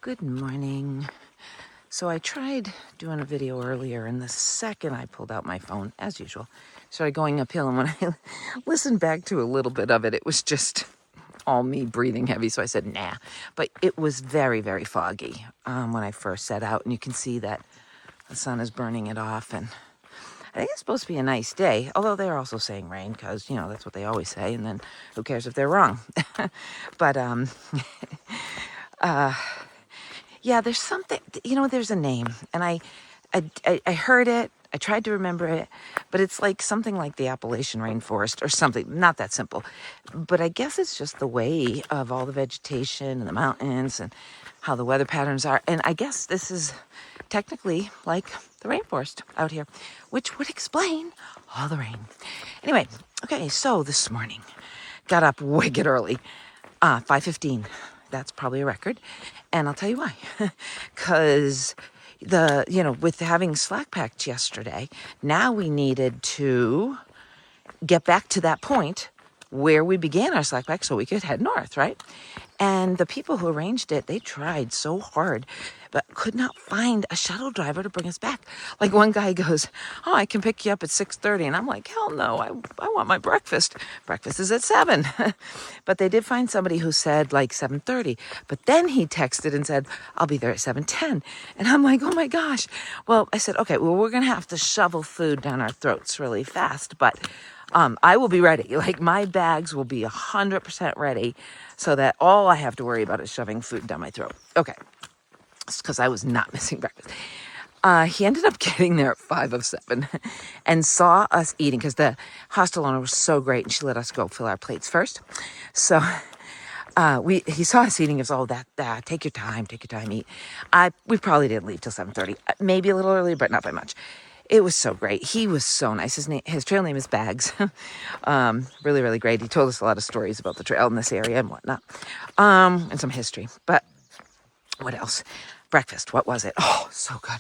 Good morning. So I tried doing a video earlier, and the second I pulled out my phone, as usual, started going uphill. And when I listened back to a little bit of it, it was just all me breathing heavy. So I said, nah. But it was very, very foggy when I first set out. And you can see that the sun is burning it off. And I think it's supposed to be a nice day, although they're also saying rain because, you know, that's what they always say. And then who cares if they're wrong? But yeah, there's something, there's a name, and I heard it, I tried to remember it, but it's like something like the Appalachian rainforest or something, not that simple. But I guess it's just the way of all the vegetation and the mountains and how the weather patterns are. And I guess this is technically like the rainforest out here, which would explain all the rain. Anyway, okay, so this morning, got up wicked early, 5:15. That's probably a record. And I'll tell you why. Because with having slack packed yesterday, now we needed to get back to that point where we began our slack pack so we could head north, right? And the people who arranged it, they tried so hard, but could not find a shuttle driver to bring us back. Like one guy goes, oh, I can pick you up at 6:30. And I'm like, hell no, I want my breakfast. Breakfast is at 7. But they did find somebody who said like 7:30. But then he texted and said, I'll be there at 7:10. And I'm like, oh my gosh. Well, I said, okay, well, we're going to have to shovel food down our throats really fast. But I will be ready. Like my bags will be 100% ready so that all I have to worry about is shoving food down my throat. Okay. Because I was not missing breakfast. He ended up getting there at 5:07 and saw us eating because the hostel owner was so great and she let us go fill our plates first. So he saw us eating. He was all that take your time, eat. We probably didn't leave till 7:30, maybe a little early, but not by much. It was so great. He was so nice. His trail name is Bags. Really, really great. He told us a lot of stories about the trail in this area and whatnot, and some history. But what else? Breakfast. What was it? Oh, so good.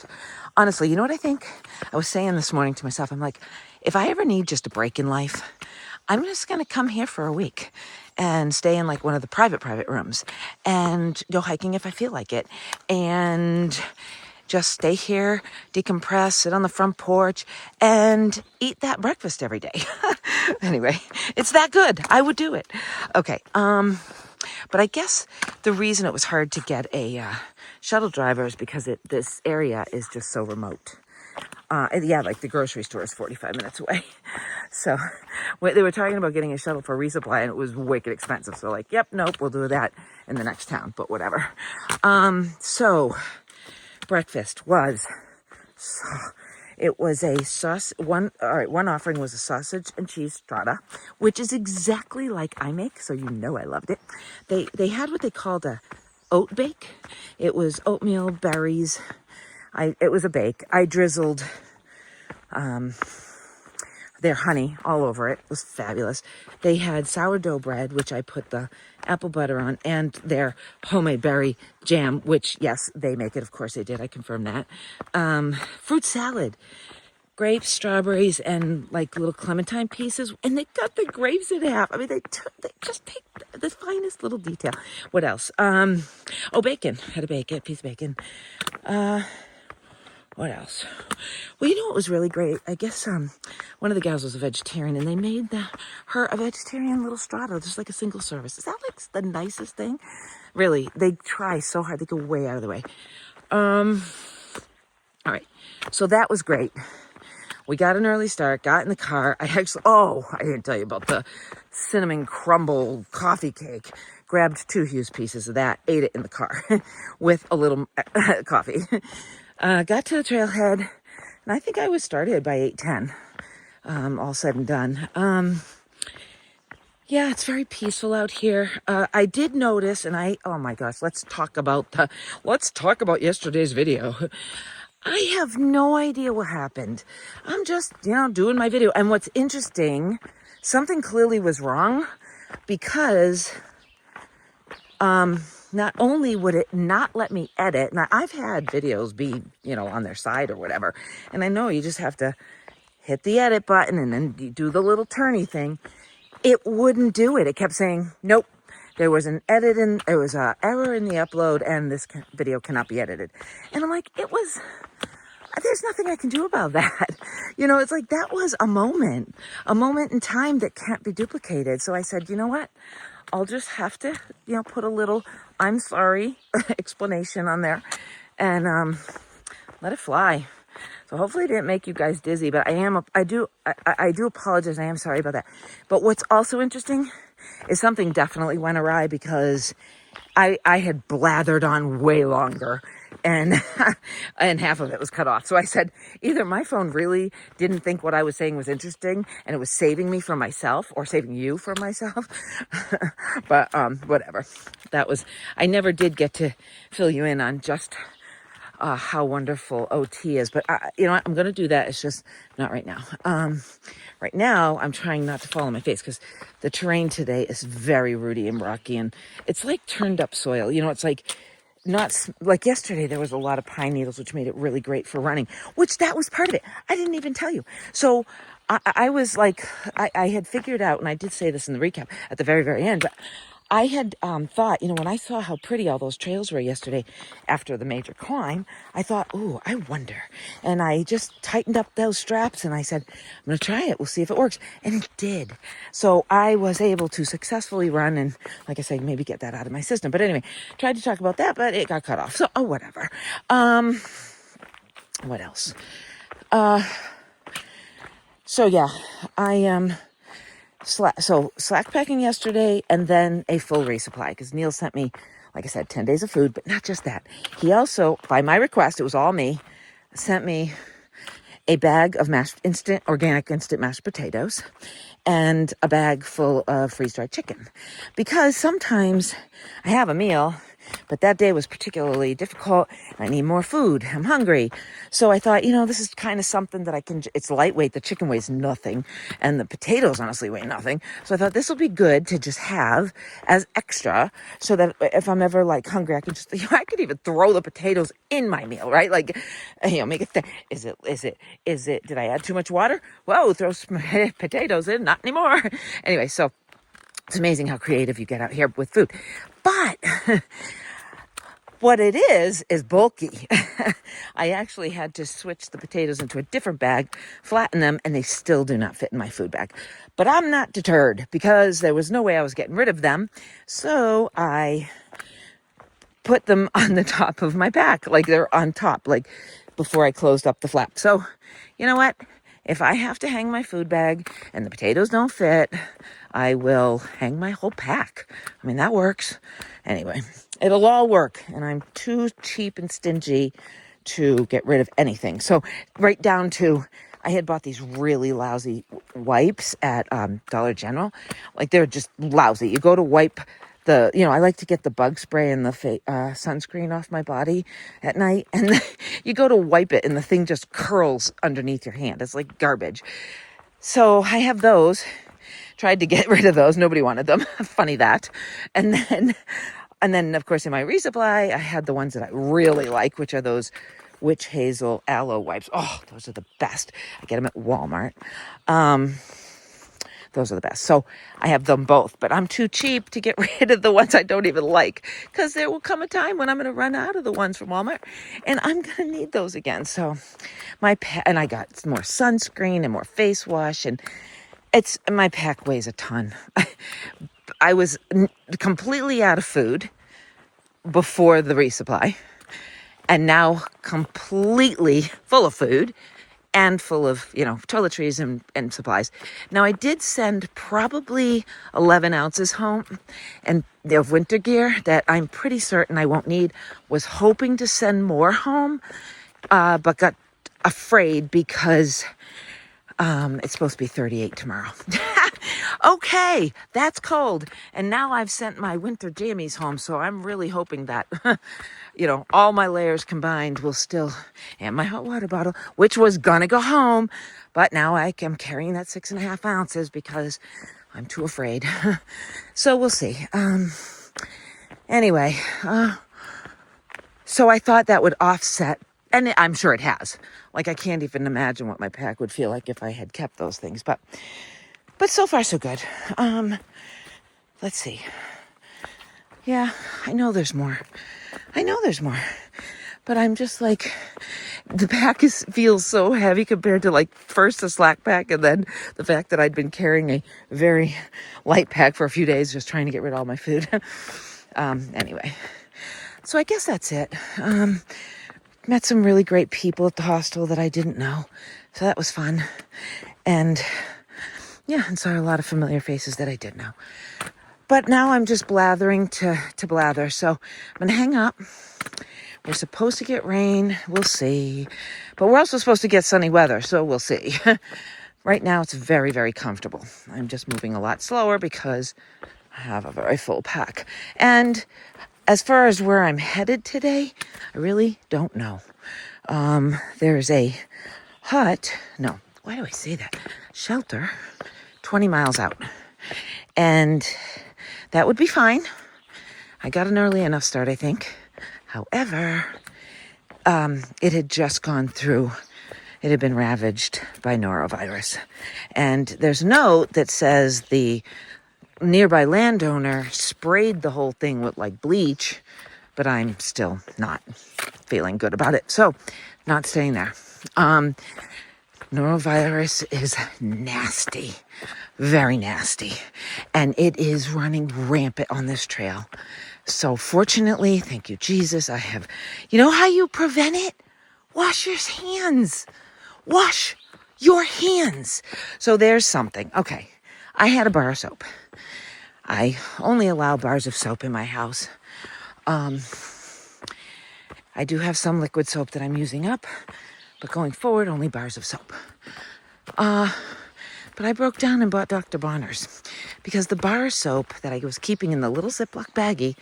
Honestly, you know what I think? I was saying this morning to myself, I'm like, if I ever need just a break in life, I'm just going to come here for a week and stay in like one of the private rooms and go hiking if I feel like it. And just stay here, decompress, sit on the front porch, and eat that breakfast every day. Anyway, it's that good. I would do it. Okay. But I guess the reason it was hard to get a shuttle driver is because this area is just so remote. Like the grocery store is 45 minutes away. So they were talking about getting a shuttle for resupply, and it was wicked expensive. So like, yep, nope, we'll do that in the next town, but whatever. So breakfast was, it was a one offering was a sausage and cheese strata, which is exactly like I make, so you know I loved it. They had what they called a oat bake. It was oatmeal, berries. It was a bake. I drizzled their honey all over it. It was fabulous. They had sourdough bread, which I put the apple butter on, and their homemade berry jam, which, yes, they make it. Of course they did. I confirm that. Fruit salad, grapes, strawberries, and like little clementine pieces. And they cut the grapes in half. I mean, they just take the finest little detail. What else? Bacon. Had a piece of bacon. What else? Well, you know what was really great? I guess one of the gals was a vegetarian, and they made her a vegetarian little strata, just like a single service. Is that like the nicest thing? Really, they try so hard. They go way out of the way. All right. So that was great. We got an early start, got in the car. I didn't tell you about the cinnamon crumble coffee cake. Grabbed 2 huge pieces of that, ate it in the car with a little coffee. Got to the trailhead, and I think I was started by 8:10, all said and done. Yeah, it's very peaceful out here. I did notice, and oh my gosh, let's talk about yesterday's video. I have no idea what happened. I'm just, doing my video. And what's interesting, something clearly was wrong because, not only would it not let me edit, now I've had videos be, on their side or whatever, and I know you just have to hit the edit button and then you do the little turny thing. It wouldn't do it. It kept saying, nope, there was an error in the upload, and this video cannot be edited. And I'm like, there's nothing I can do about that. It's like, that was a moment in time that can't be duplicated. So I said, you know what? I'll just have to, put a little "I'm sorry" explanation on there and let it fly. So hopefully I didn't make you guys dizzy, but I do apologize. I am sorry about that. But what's also interesting is something definitely went awry, because I had blathered on way longer, and and half of it was cut off. So I said, either my phone really didn't think what I was saying was interesting and it was saving me from myself, or saving you from myself. But whatever. I never did get to fill you in on just how wonderful OT is. But you know what? I'm going to do that. It's just not right now. Right now, I'm trying not to fall on my face, because the terrain today is very rooty and rocky, and it's like turned up soil. It's like, not like yesterday, there was a lot of pine needles, which made it really great for running, which that was part of it. I didn't even tell you. So I was like, I had figured out, and I did say this in the recap at the very, very end, but I had thought, when I saw how pretty all those trails were yesterday after the major climb, I thought, ooh, I wonder. And I just tightened up those straps, and I said, I'm going to try it. We'll see if it works. And it did. So I was able to successfully run and, like I say, maybe get that out of my system. But anyway, tried to talk about that, but it got cut off. So, whatever. What else? So yeah, I am... slack packing yesterday, and then a full resupply, because Neil sent me, like I said, 10 days of food. But not just that, he also, by my request, it was all me, sent me a bag of organic instant mashed potatoes, and a bag full of freeze-dried chicken, because sometimes I have a meal, but that day was particularly difficult. I need more food. I'm hungry. So I thought, this is kind of something that it's lightweight. The chicken weighs nothing, and the potatoes honestly weigh nothing. So I thought this will be good to just have as extra, so that if I'm ever like hungry, I can just, I could even throw the potatoes in my meal, right? Like, make it, is it, did I add too much water? Whoa, throw some potatoes in, not anymore. Anyway, so it's amazing how creative you get out here with food. But what it is bulky. I actually had to switch the potatoes into a different bag, flatten them, and they still do not fit in my food bag. But I'm not deterred, because there was no way I was getting rid of them. So I put them on the top of my pack, like they're on top, like before I closed up the flap. So, you know what? If I have to hang my food bag and the potatoes don't fit, I will hang my whole pack. I mean, that works. Anyway, it'll all work. And I'm too cheap and stingy to get rid of anything. So right down to, I had bought these really lousy wipes at Dollar General. Like, they're just lousy. You go to wipe I like to get the bug spray and the sunscreen off my body at night, and you go to wipe it and the thing just curls underneath your hand. It's like garbage. So I have those, tried to get rid of those. Nobody wanted them. Funny that. And then of course in my resupply, I had the ones that I really like, which are those witch hazel aloe wipes. Oh, those are the best. I get them at Walmart. Those are the best. So I have them both, but I'm too cheap to get rid of the ones I don't even like, because there will come a time when I'm going to run out of the ones from Walmart, and I'm going to need those again. So and I got more sunscreen and more face wash, and my pack weighs a ton. I was completely out of food before the resupply, and now completely full of food and full of, toiletries and supplies. Now, I did send probably 11 ounces home, and of winter gear that I'm pretty certain I won't need. Was hoping to send more home, but got afraid because it's supposed to be 38 tomorrow. Okay, that's cold. And now I've sent my winter jammies home, so I'm really hoping that, all my layers combined will still, and my hot water bottle, which was gonna go home, but now I am carrying that 6.5 ounces because I'm too afraid. So we'll see. Anyway, so I thought that would offset, and I'm sure it has. Like, I can't even imagine what my pack would feel like if I had kept those things, but so far so good. Let's see. Yeah, I know there's more. I know there's more. But I'm just like, the pack feels so heavy compared to like first the slack pack and then the fact that I'd been carrying a very light pack for a few days just trying to get rid of all my food. Anyway, so I guess that's it. Met some really great people at the hostel that I didn't know. So that was fun. And yeah, and saw a lot of familiar faces that I did know. But now I'm just blathering to blather. So I'm going to hang up. We're supposed to get rain. We'll see. But we're also supposed to get sunny weather. So we'll see. Right now it's very, very comfortable. I'm just moving a lot slower because I have a very full pack. And as far as where I'm headed today, I really don't know. There's a hut. No, why do I say that? Shelter 20 miles out. And that would be fine. I got an early enough start, I think. However, it had just gone through. It had been ravaged by norovirus. And there's a note that says the nearby landowner sprayed the whole thing with like bleach, but I'm still not feeling good about it. So, not staying there. Norovirus is nasty, very nasty, and it is running rampant on this trail. So fortunately, thank you, Jesus, I have, you know how you prevent it? Wash your hands. Wash your hands. So there's something. Okay, I had a bar of soap. I only allow bars of soap in my house. I do have some liquid soap that I'm using up, but going forward, only bars of soap. But I broke down and bought Dr. Bonner's because the bar of soap that I was keeping in the little Ziploc baggie,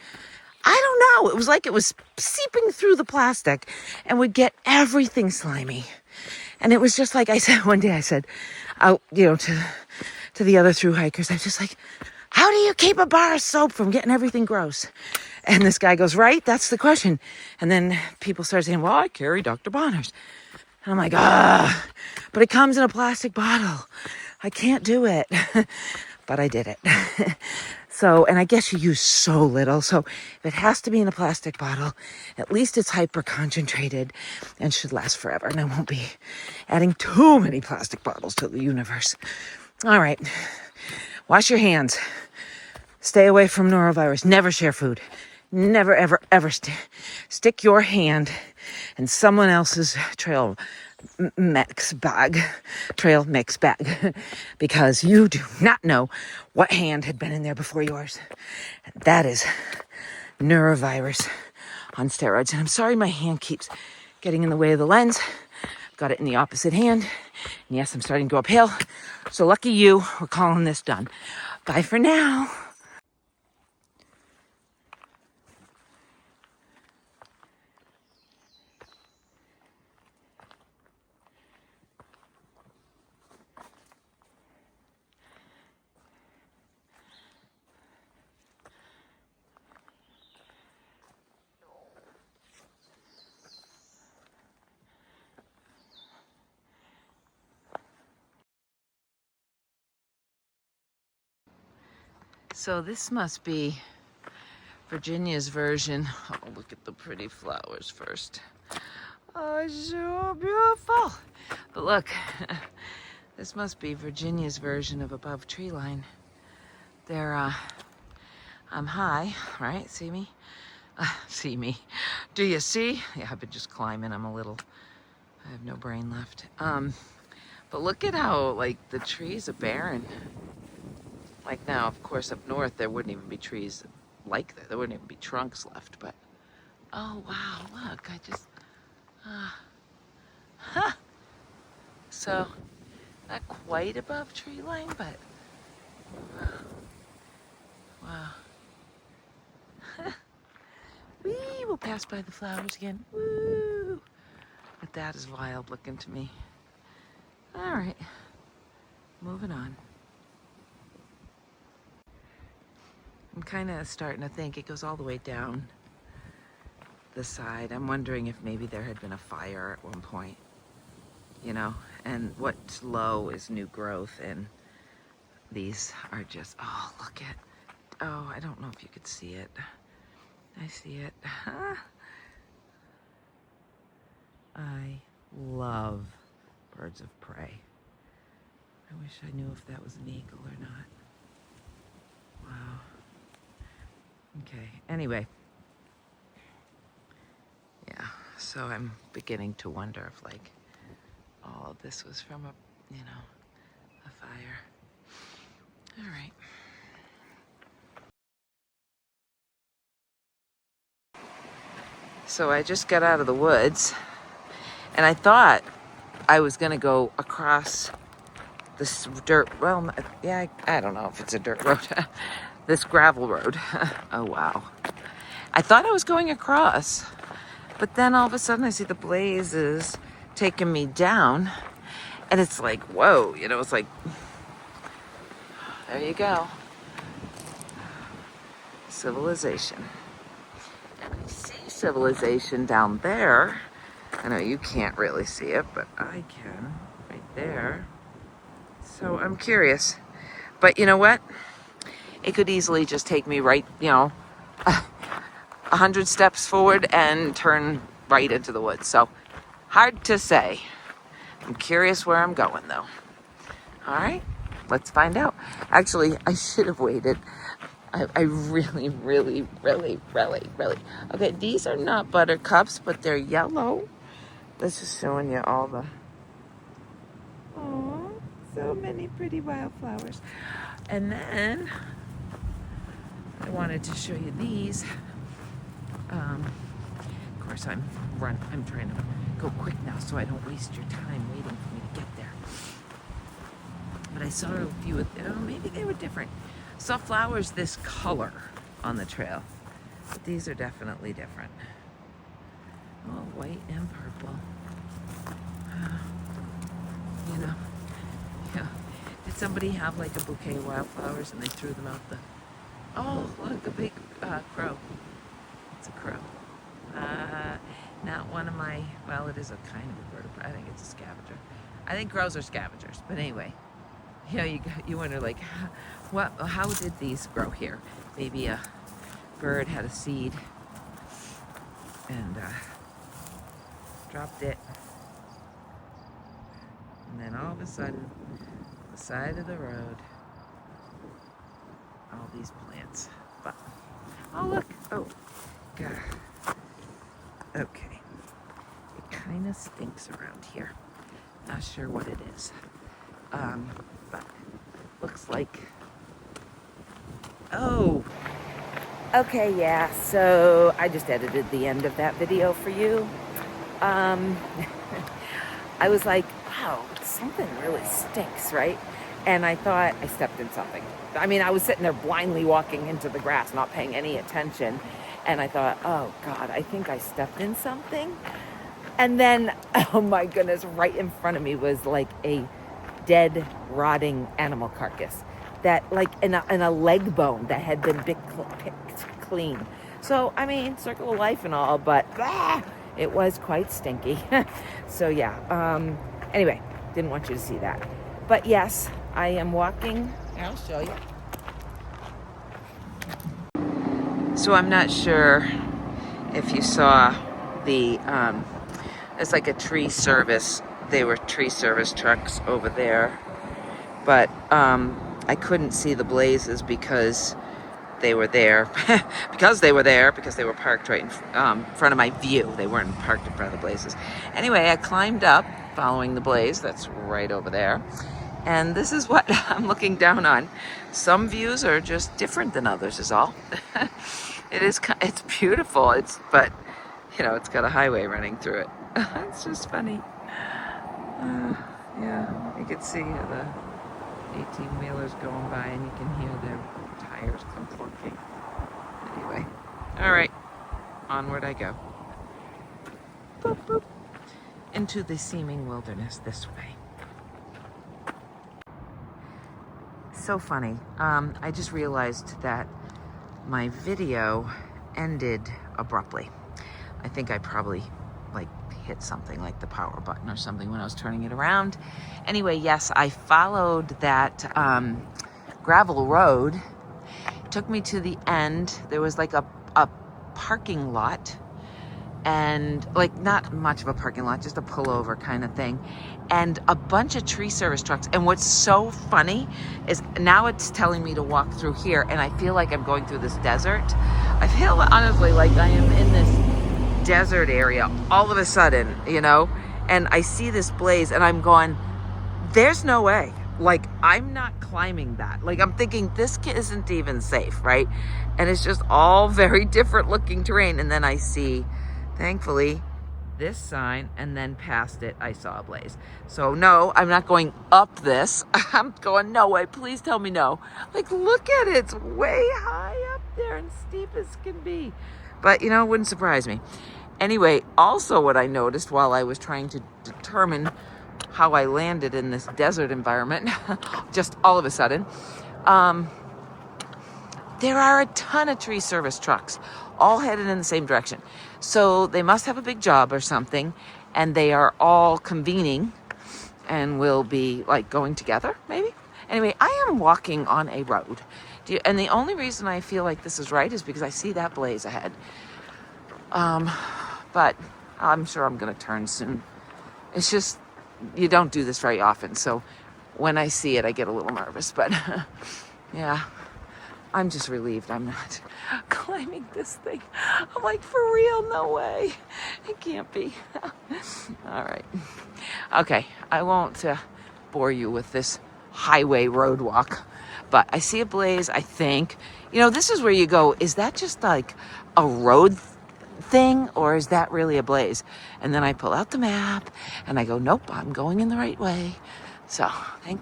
I don't know, it was like it was seeping through the plastic and would get everything slimy. And it was just like I said one day, I said out, to the other thru hikers, I was just like, how do you keep a bar of soap from getting everything gross? And this guy goes, right, that's the question. And then people start saying, well, I carry Dr. Bonner's. And I'm like, but it comes in a plastic bottle. I can't do it. But I did it. So, and I guess you use so little. So if it has to be in a plastic bottle, at least it's hyper concentrated and should last forever. And I won't be adding too many plastic bottles to the universe. All right. Wash your hands. Stay away from norovirus. Never share food. Never, ever, ever stick your hand in someone else's trail mix bag, because you do not know what hand had been in there before yours. And that is norovirus on steroids. And I'm sorry my hand keeps getting in the way of the lens. I've got it in the opposite hand. And yes, I'm starting to go uphill. So lucky you, we're calling this done. Bye for now. So this must be Virginia's version. Oh, look at the pretty flowers first. Oh, it's so beautiful. But look, this must be Virginia's version of above tree line. I'm high, right? See me? See me. Do you see? Yeah, I've been just climbing. I have no brain left. But look at how, like, the trees are barren. Like now, of course, up north, there wouldn't even be trees like that. There wouldn't even be trunks left, but, oh, wow, look, huh. So, not quite above tree line, but, wow. Wee, we'll pass by the flowers again. Woo! But that is wild looking to me. All right, moving on. I'm kind of starting to think it goes all the way down the side. I'm wondering if maybe there had been a fire at one point, and what's low is new growth, and these are just, oh, look at, oh, I don't know if you could see it. I see it. I love birds of prey. I wish I knew if that was an eagle or not. Wow. Okay, anyway. Yeah, so I'm beginning to wonder if like all of this was from a fire. All right. So I just got out of the woods and I thought I was gonna go across this dirt, well, yeah, I don't know if it's a dirt road, this gravel road. Oh, wow. I thought I was going across, but then all of a sudden I see the blazes taking me down and it's like, whoa, it's like, there you go. Civilization. And I see civilization down there. I know you can't really see it, but I can right there. So I'm curious. But you know what? It could easily just take me right, 100 steps forward and turn right into the woods. So hard to say. I'm curious where I'm going though. All right, let's find out. Actually, I should have waited. I really, really, really, really, really. Okay, these are not buttercups, but they're yellow. This is showing you all the, oh, so many pretty wildflowers. And then I wanted to show you these. Of course, I'm trying to go quick now so I don't waste your time waiting for me to get there. But I saw a few of them. Maybe they were different. Saw flowers this color on the trail, but these are definitely different. Oh, white and purple. Yeah. Did somebody have like a bouquet of wildflowers and they threw them out the... Oh, look, a big crow. It's a crow. Not one of my... Well, it is a kind of a bird. I think it's a scavenger. I think crows are scavengers. But anyway, you wonder like, how did these grow here? Maybe a bird had a seed and dropped it. And then all of a sudden, the side of the road, all these plants. But, oh look, oh, God. Okay, it kind of stinks around here. Not sure what it is. But looks like, oh. Okay, yeah, so I just edited the end of that video for you. I was like, wow, something really stinks, right? And I thought I stepped in something. I mean, I was sitting there blindly walking into the grass, not paying any attention. And I thought, oh God, I think I stepped in something. And then, oh my goodness, right in front of me was like a dead, rotting animal carcass. That like in a leg bone that had been picked clean. So, I mean, circle of life and all, but it was quite stinky. So yeah, anyway, didn't want you to see that. But yes, I am walking. I'll show you. So I'm not sure if you saw the, it's like a tree service. They were tree service trucks over there. But I couldn't see the blazes because they were there. Because they were parked right in front of my view. They weren't parked in front of the blazes. Anyway, I climbed up following the blaze. That's right over there. And this is what I'm looking down on. Some views are just different than others is all. It's beautiful. But it's got a highway running through it. It's just funny. Yeah, you can see the 18-wheelers going by and you can hear their tires clunking. Anyway, all right, onward I go. Boop, boop. Into the seeming wilderness this way. So funny. I just realized that my video ended abruptly. I think I probably hit something like the power button or something when I was turning it around. Anyway, yes, I followed that gravel road. It took me to the end. There was like a parking lot, and like not much of a parking lot, just a pullover kind of thing, and a bunch of tree service trucks. And what's so funny is now it's telling me to walk through here, and I feel like I'm going through this desert. I feel honestly like I am in this desert area all of a sudden, and I see this blaze and I'm going, there's no way. Like, I'm not climbing that. Like, I'm thinking this isn't even safe, right? And it's just all very different looking terrain. And then I see, thankfully, this sign, and then past it, I saw a blaze. So no, I'm not going up this. I'm going, no way, please tell me no. Like, look at it, it's way high up there and steep as can be. But, it wouldn't surprise me. Anyway, also what I noticed while I was trying to determine how I landed in this desert environment, just all of a sudden, there are a ton of tree service trucks, all headed in the same direction. So they must have a big job or something, and they are all convening and will be like going together, maybe? Anyway, I am walking on a road. And the only reason I feel like this is right is because I see that blaze ahead. But I'm sure I'm going to turn soon. It's just, you don't do this very often, so when I see it, I get a little nervous. But yeah, I'm just relieved I'm not climbing this thing. I'm like, for real, no way. It can't be. All right. Okay, I won't bore you with this highway road walk, but I see a blaze, I think. This is where you go, is that just like a road thing, or is that really a blaze? And then I pull out the map and I go, nope, I'm going in the right way. So thank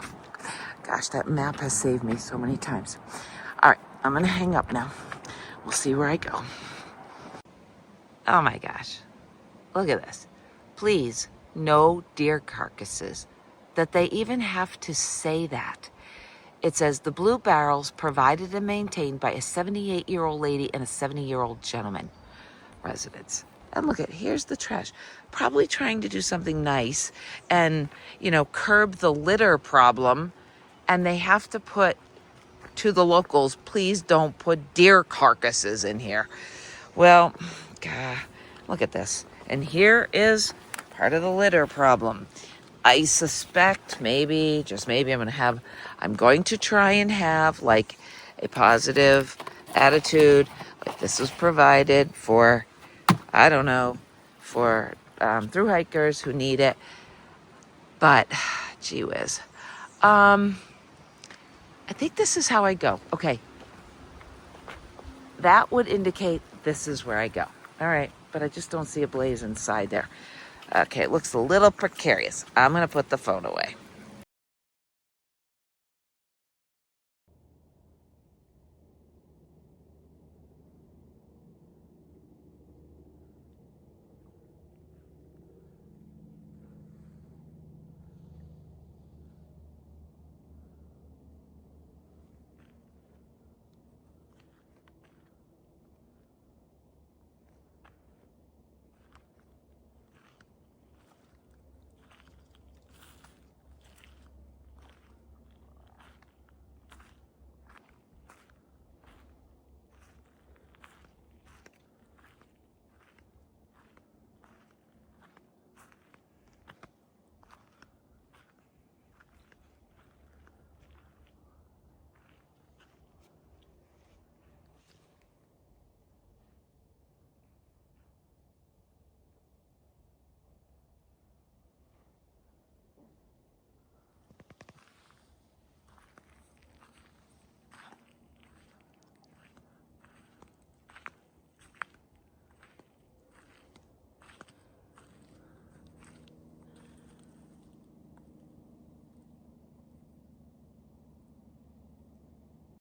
gosh, that map has saved me so many times. All right, I'm gonna hang up now. We'll see where I go. Oh my gosh, look at this. Please, no deer carcasses. That they even have to say that. It says the blue barrels provided and maintained by a 78-year-old lady and a 70-year-old gentleman. Residents. And look at, here's the trash. Probably trying to do something nice and, curb the litter problem. And they have to put to the locals, please don't put deer carcasses in here. Well, God, look at this. And here is part of the litter problem. I suspect maybe, just maybe, I'm going to try and have like a positive attitude. Like, this was provided for, I don't know, for through hikers who need it. But, gee whiz. I think this is how I go. Okay. That would indicate this is where I go. All right. But I just don't see a blaze inside there. Okay. It looks a little precarious. I'm going to put the phone away.